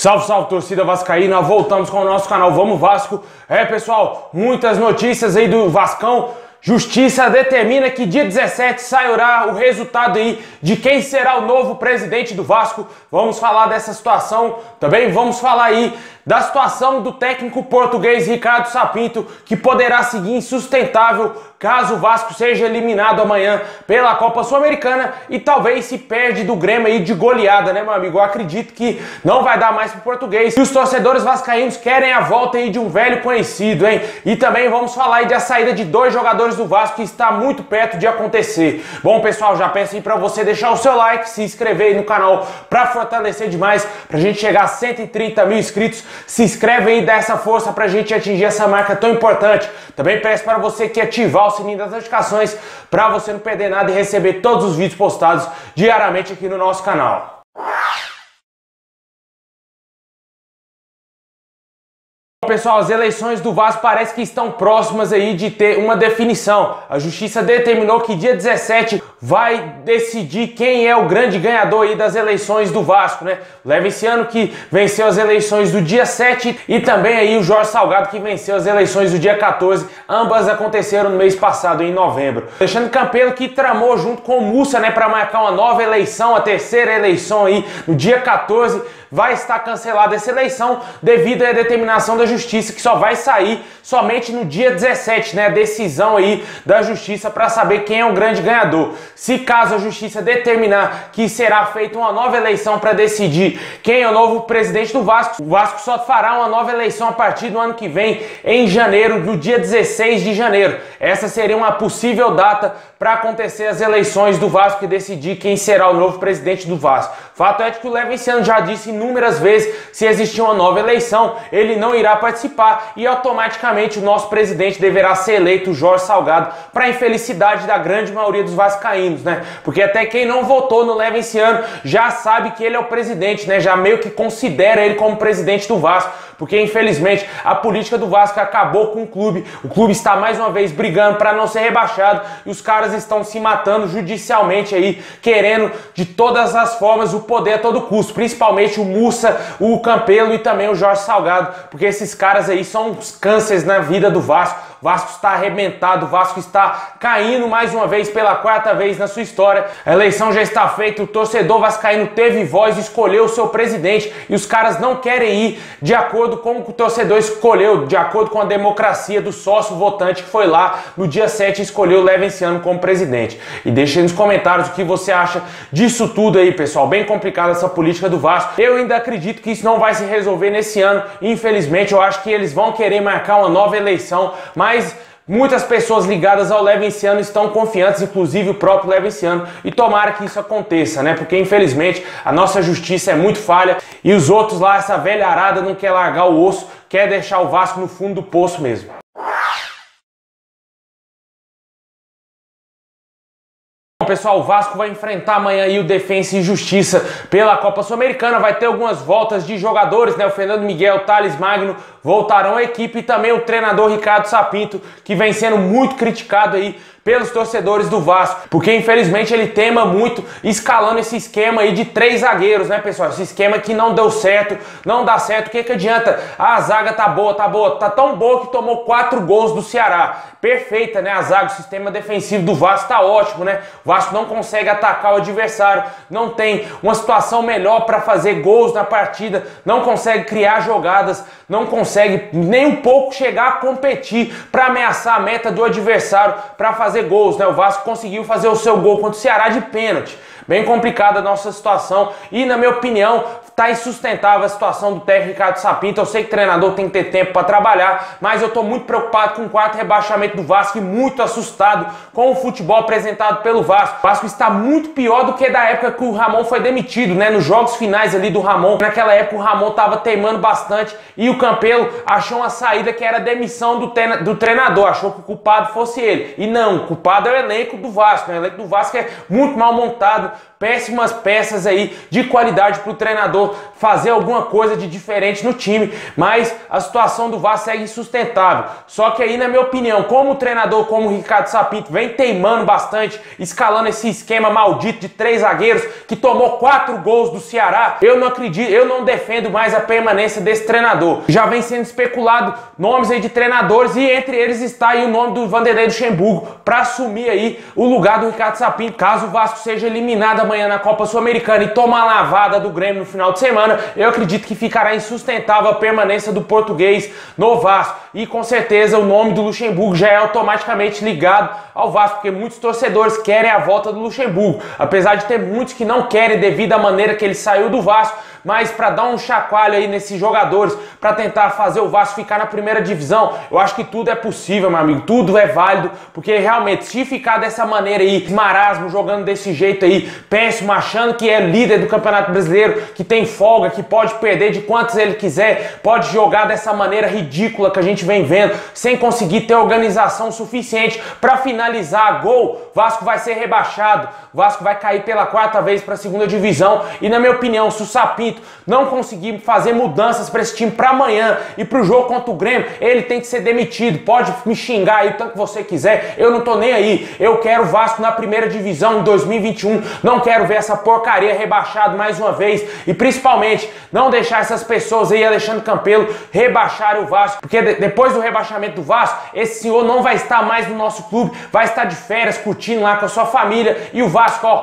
Salve, salve, torcida vascaína, voltamos com o nosso canal Vamos Vasco. Pessoal, muitas notícias aí do Vascão. Justiça determina que dia 17 sairá o resultado aí de quem será o novo presidente do Vasco. Vamos falar dessa situação, também vamos falar aí da situação do técnico português Ricardo Sapinto, que poderá seguir insustentável caso o Vasco seja eliminado amanhã pela Copa Sul-Americana e talvez se perde do Grêmio aí de goleada, né, meu amigo? Eu acredito que não vai dar mais pro português. E os torcedores vascaínos querem a volta aí de um velho conhecido, hein? E também vamos falar aí da saída de dois jogadores do Vasco que está muito perto de acontecer. Bom, pessoal, já peço aí pra você deixar o seu like, se inscrever aí no canal pra fortalecer demais, pra gente chegar a 130 mil inscritos. Se inscreve aí, dá essa força pra gente atingir essa marca tão importante. Também peço para você que ativar o sininho das notificações para você não perder nada e receber todos os vídeos postados diariamente aqui no nosso canal. Pessoal, as eleições do Vasco parece que estão próximas aí de ter uma definição. A Justiça determinou que dia 17 vai decidir quem é o grande ganhador aí das eleições do Vasco, né? O Levenciano, que venceu as eleições do dia 7, e também aí o Jorge Salgado, que venceu as eleições do dia 14. Ambas aconteceram no mês passado, em novembro. Alexandre Campelo, que tramou junto com o Mussa, né, para marcar uma nova eleição, a terceira eleição aí no dia 14. Vai estar cancelada essa eleição devido à determinação da Justiça, que só vai sair somente no dia 17, né? A decisão aí da Justiça para saber quem é o grande ganhador. Se caso a Justiça determinar que será feita uma nova eleição para decidir quem é o novo presidente do Vasco, o Vasco só fará uma nova eleição a partir do ano que vem, em janeiro, no dia 16 de janeiro. Essa seria uma possível data para acontecer as eleições do Vasco e decidir quem será o novo presidente do Vasco. Fato é que o Levenciano já disse inúmeras vezes, se existir uma nova eleição, ele não irá participar e automaticamente o nosso presidente deverá ser eleito, o Jorge Salgado, para a infelicidade da grande maioria dos vascaínos, né? Porque até quem não votou no Levenciano já sabe que ele é o presidente, né? Já meio que considera ele como presidente do Vasco, porque infelizmente a política do Vasco acabou com o clube está mais uma vez brigando para não ser rebaixado e os caras estão se matando judicialmente aí, querendo de todas as formas o poder a todo custo, principalmente o Mussa, o Campelo e também o Jorge Salgado, porque esses caras aí são uns cânceres na vida do Vasco. O Vasco está arrebentado, o Vasco está caindo mais uma vez, pela quarta vez na sua história. A eleição já está feita, o torcedor vascaíno teve voz, escolheu o seu presidente e os caras não querem ir de acordo com o que o torcedor escolheu, de acordo com a democracia do sócio votante que foi lá no dia 7 e escolheu o Levenciano como presidente. E deixe aí nos comentários o que você acha disso tudo aí, pessoal. Bem complicada essa política do Vasco. Eu ainda acredito que isso não vai se resolver nesse ano. Infelizmente, eu acho que eles vão querer marcar uma nova eleição, mas muitas pessoas ligadas ao Levenciano estão confiantes, inclusive o próprio Levenciano, e tomara que isso aconteça, né? Porque infelizmente a nossa justiça é muito falha e os outros lá, essa velha arada, não quer largar o osso, quer deixar o Vasco no fundo do poço mesmo. Pessoal, o Vasco vai enfrentar amanhã aí o Defensa e Justiça pela Copa Sul-Americana. Vai ter algumas voltas de jogadores, né? O Fernando Miguel, o Thales Magno voltarão à equipe e também o treinador Ricardo Sapinto, que vem sendo muito criticado aí pelos torcedores do Vasco, porque infelizmente ele teima muito escalando esse esquema aí de 3 zagueiros, né, pessoal? Esse esquema que não deu certo, não dá certo. O que adianta? A zaga tá boa, tá tão boa que tomou 4 gols do Ceará. Perfeita, né? A zaga, o sistema defensivo do Vasco tá ótimo, né? O Vasco não consegue atacar o adversário, não tem uma situação melhor para fazer gols na partida, não consegue criar jogadas, não consegue nem um pouco chegar a competir para ameaçar a meta do adversário, para fazer gols, né? O Vasco conseguiu fazer o seu gol contra o Ceará de pênalti. Bem complicada a nossa situação e, na minha opinião, tá insustentável a situação do técnico Ricardo Sapinto. Eu sei que o treinador tem que ter tempo para trabalhar, mas eu tô muito preocupado com o 4º rebaixamento do Vasco e muito assustado com o futebol apresentado pelo Vasco. O Vasco está muito pior do que da época que o Ramon foi demitido, né? Nos jogos finais ali do Ramon, naquela época o Ramon tava teimando bastante e o Campelo achou uma saída que era a demissão do treinador, achou que o culpado fosse ele. E não, o culpado é o elenco do Vasco, né? O elenco do Vasco é muito mal montado, péssimas peças aí de qualidade para o treinador fazer alguma coisa de diferente no time, mas a situação do Vasco segue insustentável. Só que aí, na minha opinião, como o treinador, como o Ricardo Sapinto, vem teimando bastante, escalando esse esquema maldito de 3 zagueiros, que tomou 4 gols do Ceará, eu não acredito, eu não defendo mais a permanência desse treinador. Já vem sendo especulado nomes aí de treinadores e entre eles está aí o nome do Vanderlei Luxemburgo para assumir aí o lugar do Ricardo Sapinto. Caso o Vasco seja eliminado amanhã na Copa Sul-Americana e tomar a lavada do Grêmio no final de semana, eu acredito que ficará insustentável a permanência do português no Vasco. E com certeza o nome do Luxemburgo já é automaticamente ligado ao Vasco, porque muitos torcedores querem a volta do Luxemburgo, apesar de ter muitos que não querem devido à maneira que ele saiu do Vasco, mas para dar um chacoalho aí nesses jogadores, para tentar fazer o Vasco ficar na primeira divisão, eu acho que tudo é possível, meu amigo, tudo é válido, porque realmente se ficar dessa maneira aí, marasmo, jogando desse jeito aí, péssimo, achando que é líder do Campeonato Brasileiro, que tem folga, que pode perder de quantos ele quiser, pode jogar dessa maneira ridícula que a gente vem vendo, sem conseguir ter organização suficiente para finalizar a gol, Vasco vai ser rebaixado, Vasco vai cair pela 4ª vez para a segunda divisão, e na minha opinião, se o Sapinto não conseguir fazer mudanças para esse time para amanhã e para o jogo contra o Grêmio, ele tem que ser demitido. Pode me xingar aí o tanto que você quiser, eu não tô nem aí. Eu quero o Vasco na primeira divisão em 2021, não quero ver essa porcaria rebaixado mais uma vez e principalmente não deixar essas pessoas aí, Alexandre Campelo, rebaixarem o Vasco, porque depois do rebaixamento do Vasco, esse senhor não vai estar mais no nosso clube, vai estar de férias curtindo lá com a sua família e o Vasco, ó,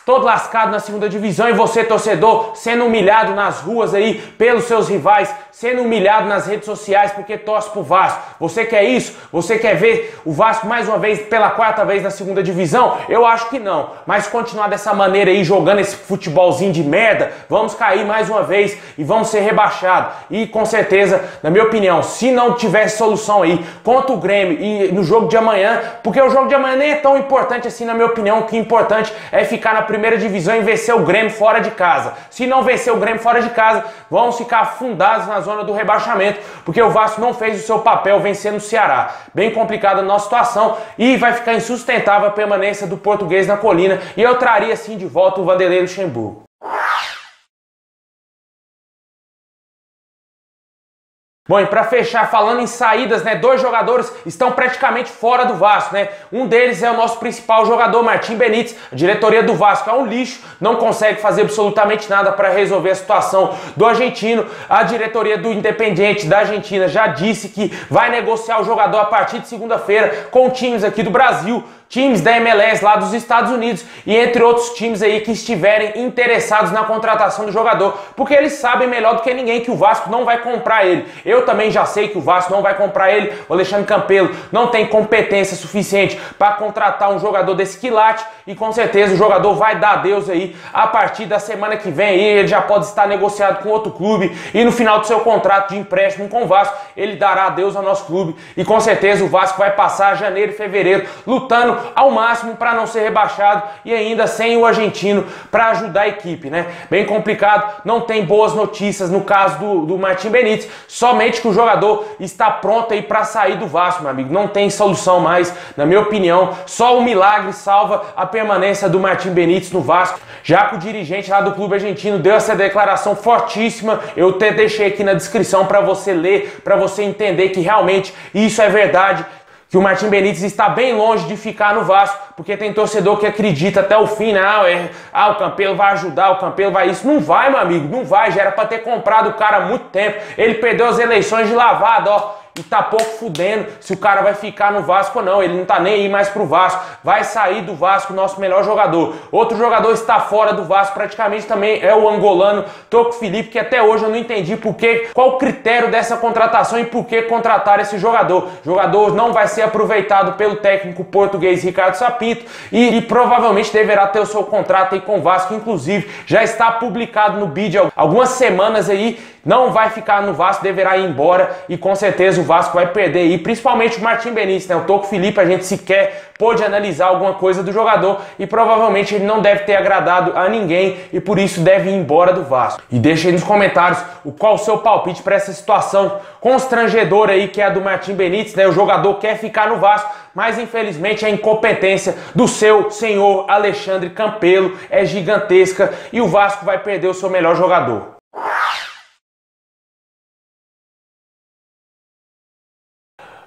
todo lascado na segunda divisão e você, torcedor, sendo humilhado nas ruas aí pelos seus rivais, sendo humilhado nas redes sociais porque torce pro Vasco. Você quer isso? Você quer ver o Vasco mais uma vez pela 4ª vez na segunda divisão? Eu acho que não. Mas continuar dessa maneira aí, jogando esse futebolzinho de merda, vamos cair mais uma vez e vamos ser rebaixados. E com certeza, na minha opinião, se não tivesse solução aí contra o Grêmio e no jogo de amanhã, porque o jogo de amanhã nem é tão importante assim, na minha opinião, o que é importante é ficar na primeira divisão e vencer o Grêmio fora de casa. Se não vencer o Grêmio fora de casa, vamos ficar afundados na zona do rebaixamento, porque o Vasco não fez o seu papel vencendo o Ceará. Bem complicada a nossa situação e vai ficar insustentável a permanência do português na colina e eu traria sim de volta o Vanderlei Luxemburgo. Bom, e para fechar, falando em saídas, né, 2 jogadores estão praticamente fora do Vasco, né? Um deles é o nosso principal jogador, Martim Benítez. A diretoria do Vasco é um lixo, não consegue fazer absolutamente nada para resolver a situação do argentino. A diretoria do Independiente da Argentina já disse que vai negociar o jogador a partir de segunda-feira com times aqui do Brasil, times da MLS lá dos Estados Unidos e entre outros times aí que estiverem interessados na contratação do jogador, porque eles sabem melhor do que ninguém que o Vasco não vai comprar ele. Eu também já sei que o Vasco não vai comprar ele. O Alexandre Campelo não tem competência suficiente para contratar um jogador desse quilate e com certeza o jogador vai dar adeus aí a partir da semana que vem aí, ele já pode estar negociado com outro clube e no final do seu contrato de empréstimo com o Vasco, ele dará adeus ao nosso clube e com certeza o Vasco vai passar janeiro e fevereiro lutando ao máximo para não ser rebaixado e ainda sem o argentino para ajudar a equipe, né? Bem complicado, não tem boas notícias no caso do Martim Benítez, somente que o jogador está pronto aí para sair do Vasco, meu amigo, não tem solução mais, na minha opinião, só um milagre salva a permanência do Martim Benítez no Vasco, já que o dirigente lá do clube argentino deu essa declaração fortíssima, eu até deixei aqui na descrição para você ler, para você entender que realmente isso é verdade, que o Martim Benítez está bem longe de ficar no Vasco, porque tem torcedor que acredita até o fim, né? O Campelo vai ajudar, o Campelo vai isso. Não vai, meu amigo, não vai. Já era para ter comprado o cara há muito tempo. Ele perdeu as eleições de lavada, ó. E tá pouco fudendo se o cara vai ficar no Vasco ou não. Ele não tá nem aí mais pro Vasco. Vai sair do Vasco, nosso melhor jogador. Outro jogador está fora do Vasco praticamente também é o angolano Toco Filipe, que até hoje eu não entendi qual o critério dessa contratação e por que contratar esse jogador. O jogador não vai ser aproveitado pelo técnico português Ricardo Sapinto e provavelmente deverá ter o seu contrato aí com o Vasco. Inclusive, já está publicado no BID há algumas semanas aí. Não vai ficar no Vasco, deverá ir embora e com certeza certeza o Vasco vai perder aí, principalmente o Martim Benítez, né? O Toco Filipe, a gente sequer pôde analisar alguma coisa do jogador e provavelmente ele não deve ter agradado a ninguém e por isso deve ir embora do Vasco. E deixa aí nos comentários qual o seu palpite para essa situação constrangedora aí que é a do Martim Benítez, né? O jogador quer ficar no Vasco, mas infelizmente a incompetência do seu senhor Alexandre Campelo é gigantesca e o Vasco vai perder o seu melhor jogador.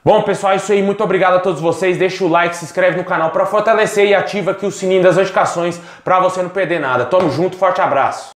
Bom, pessoal, é isso aí. Muito obrigado a todos vocês. Deixa o like, se inscreve no canal para fortalecer e ativa aqui o sininho das notificações para você não perder nada. Tamo junto, forte abraço.